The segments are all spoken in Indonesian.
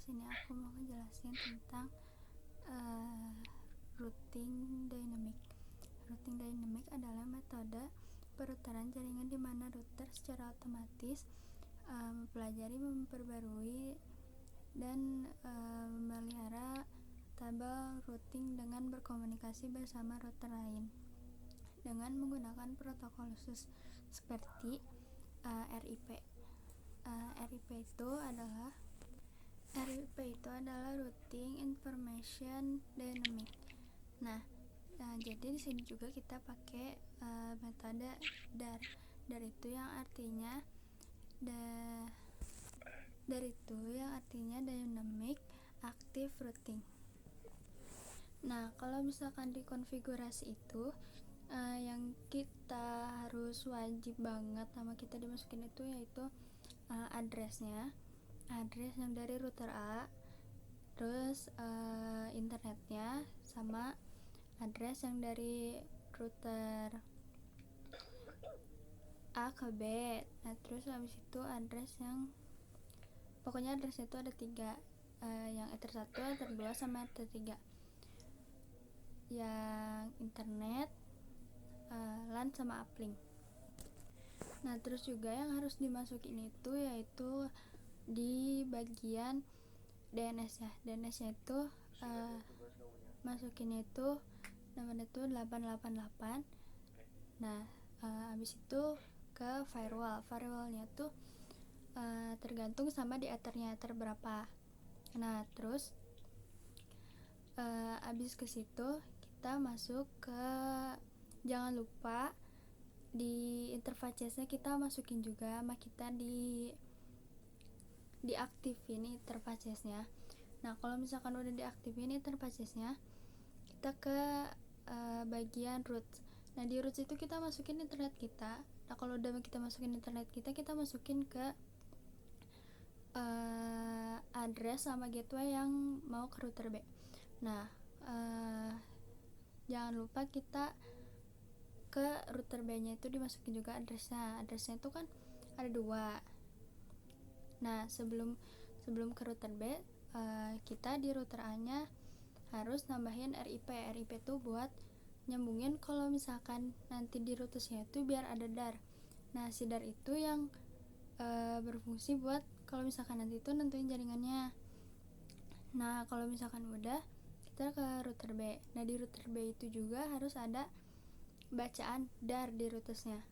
di sini aku mau ngejelasin tentang routing dynamic. Routing dynamic adalah metode perutaran jaringan di mana router secara otomatis mempelajari, memperbarui, dan memelihara tabel routing dengan berkomunikasi bersama router lain dengan menggunakan protokol khusus seperti RIP. RIP itu adalah Routing Information Dynamic. Nah, jadi di sini juga kita pakai metode DAR. DAR itu yang artinya Dynamic Active Routing. Nah, kalau misalkan di konfigurasi itu yang kita harus wajib banget sama kita dimasukin itu yaitu address yang dari router A, terus internetnya, sama address yang dari router A ke B. Nah, terus habis itu address yang pokoknya addressnya itu ada 3, yang ether 1, ether 2, sama ether 3, yang internet, LAN, sama uplink. Nah, terus juga yang harus dimasukin itu yaitu di bagian DNS ya. DNS nya itu masukinnya itu nomornya itu 888. Nah, habis itu ke firewallnya tuh tergantung sama di ethernya, ether berapa. Nah, terus habis ke situ kita masuk ke, jangan lupa di interface-nya kita masukin juga sama kita diaktifin interface-nya. Nah, kalau misalkan udah diaktifin interface-nya, kita ke bagian roots. Nah, di roots itu kita masukin internet kita. Nah, kalau udah kita masukin internet kita masukin ke address sama gateway yang mau ke router B. Nah, jangan lupa kita ke router B nya itu dimasukin juga addressnya itu kan ada 2. Nah, sebelum ke router B, kita di router A nya harus nambahin RIP itu buat nyambungin kalau misalkan nanti di routersnya itu biar ada DAR. Nah, si DAR itu yang berfungsi buat kalau misalkan nanti itu nentuin jaringannya. Nah, kalau misalkan udah, kita ke router B. Nah, di router B itu juga harus ada bacaan DAR di routersnya,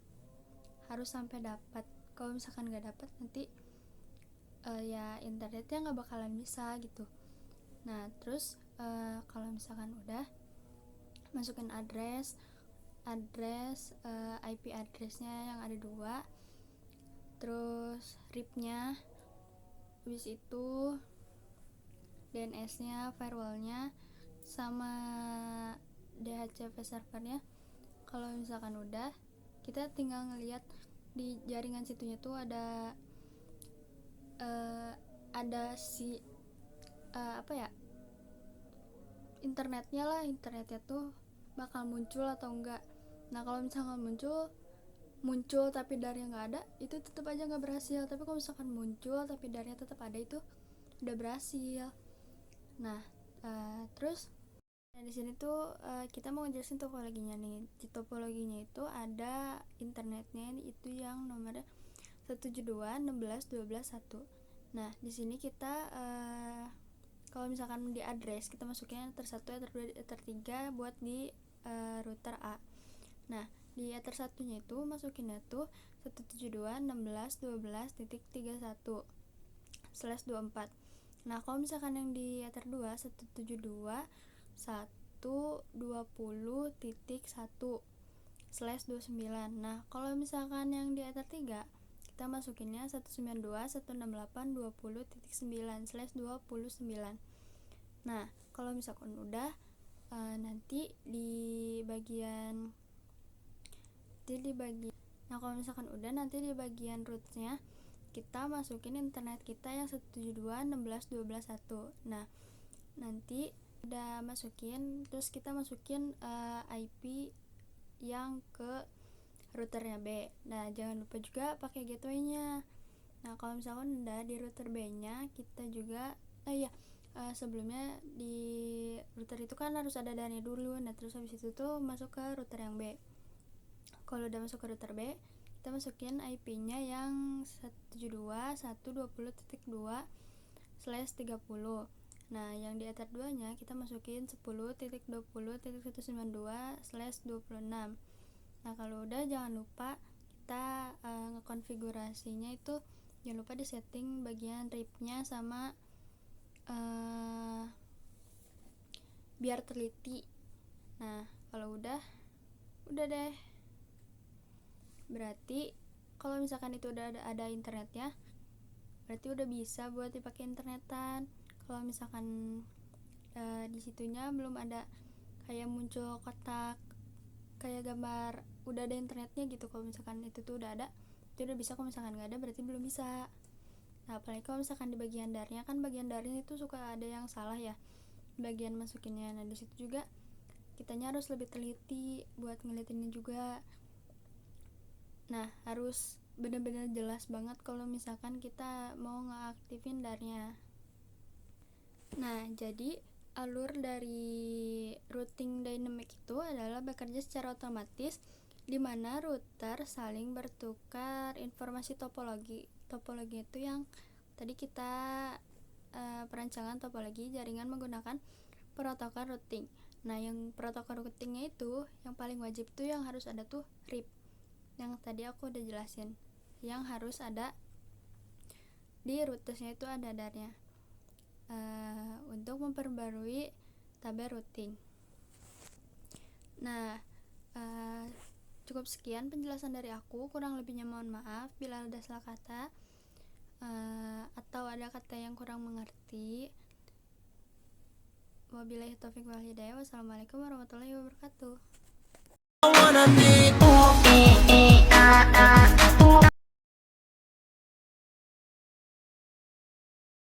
harus sampai dapat. Kalau misalkan nggak dapat, nanti ya internetnya nggak bakalan bisa gitu. Nah, terus kalau misalkan udah, masukin address IP addressnya yang ada 2, terus RIP-nya, habis itu DNS nya, firewall-nya, sama DHCP servernya. Kalau misalkan udah, kita tinggal ngelihat di jaringan situnya tuh ada si internetnya tuh bakal muncul atau enggak. Nah, kalau misalkan muncul tapi darnya nggak ada, itu tetap aja nggak berhasil. Tapi kalau misalkan muncul tapi darnya tetap ada, itu udah berhasil. Nah, terus di sini tuh kita mau ngejelasin topologinya nih. Di topologinya itu ada internetnya itu yang nomornya 172.16.12.1. Nah, di sini kita kalau misalkan di address kita masukin ether 1, ether 2, ether 3 buat di router A. Nah, di ether 1-nya itu masukinnya tuh 172.16.12.31/24. Nah, kalau misalkan yang di ether 2 172.120.1/29. Nah, kalau misalkan yang di ether 3 kita masukinnya 192.168.20.9/29. Nah, kalau misalkan udah nanti di bagian rootnya kita masukin internet kita yang 172.16.12.1. Nah, nanti udah masukin, terus kita masukin IP yang ke routernya B. Nah, jangan lupa juga pakai gateway-nya. Nah, kalau misalkan udah di router B-nya, kita juga Sebelumnya di router itu kan harus ada darnya dulu. Nah terus habis itu tuh masuk ke router yang B. Kalau udah masuk ke router B, kita masukin IP-nya yang 192.120.2/30. Nah yang di Ether 2 nya kita masukin 10.20.192/26. Nah kalau udah jangan lupa kita ngekonfigurasinya itu, jangan lupa disetting bagian RIP-nya sama biar teliti. Nah kalau udah deh, berarti kalau misalkan itu udah ada internetnya, berarti udah bisa buat dipakai internetan. Kalau misalkan di situnya belum ada kayak muncul kotak kayak gambar udah ada internetnya gitu, kalau misalkan itu tuh udah ada, itu udah bisa. Kalau misalkan nggak ada berarti belum bisa. Nah apalagi kalau misalkan di bagian darnya, kan bagian darnya itu suka ada yang salah ya bagian masukinnya. Nah disitu juga kitanya harus lebih teliti buat ngeliatinnya juga. Nah harus benar-benar jelas banget kalau misalkan kita mau ngeaktifin darnya. Nah jadi alur dari routing dynamic itu adalah bekerja secara otomatis, di mana router saling bertukar informasi topologi. Topologi itu yang tadi kita perancangan topologi jaringan menggunakan protokol routing. Nah yang protokol routingnya itu yang paling wajib tuh yang harus ada tuh RIP, yang tadi aku udah jelasin, yang harus ada di routersnya itu ada darnya untuk memperbarui tabel routing. Nah cukup sekian penjelasan dari aku, kurang lebihnya mohon maaf bila ada salah kata atau ada kata yang kurang mengerti. Wabillahi taufiq wal hidayah. Wassalamualaikum warahmatullahi wabarakatuh.